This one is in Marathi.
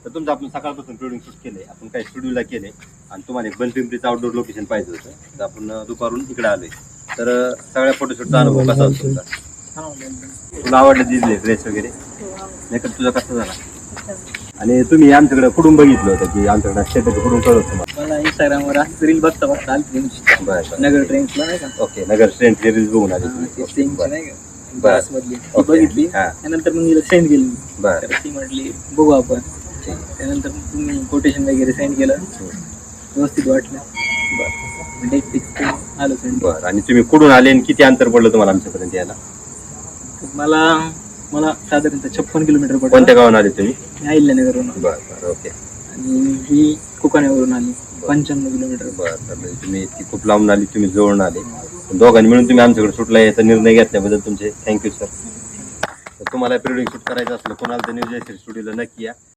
तर तुमचं आपण सकाळपासून प्रिडिंग शूट केले, आपण काही स्टुडिओला केले आणि तुम्हाला एक बनपिंपरीचं आउटडोर लोकेशन पाहिजे होतं, तर आपण दुपारून इकडे आलोय. तर सगळ्या फोटोशूटचा अनुभव कसा होता तुमचा? तुला आवडले दिसले ड्रेस वगैरे? मेकअप तुझा कसा झाला? आणि तुम्ही आमच्याकडे कुठून बघितलं होतं की आमच्याकडे स्टेटस कुठून कळत तुम्हाला? मला इंस्टाग्रामवर रील बघता बघता आली बरं नगर ट्रेन्सला नाही का, ओके. नगर ट्रेंडची रील्स बघून आली ते तुम्ही? ट्रेनची नाही का बरं. बस मधली ती ओके. बघितली. हां. त्यानंतर मग तिला सेंड केली. बरं. तर ती म्हटली बघू आपण. त्यानंतर मग तुम्ही कोटेशन वगैरे सेंड केलं, व्यवस्थित वाटलं. बरं डेट फिक्स आलो सेंड. बरं. आणि तुम्ही कुठून आले आणि किती अंतर पडलं तुम्हाला आमच्यापर्यंत यायला? मला साधारणतः 56 किलोमीटर पडलं. कोणत्या गावाहून आले तुम्ही? मी अहिल्यानगरवरून बरं बरं ओके. आणि ही कोकणावरून आली 55 किलोमीटर. बरं म्हणजे तुम्ही ती खूप लांबून आली, तुम्ही जवळून आले. दोघांनी मिळून तुम्ही आमच्याकडे शूटला यायचा निर्णय घेतल्याबद्दल तुमचे थँक्यू सर. तुम्हाला प्रिडिंग शूट करायचं असलं कोणाला तर न्यूज स्टुडिओला नक्की या.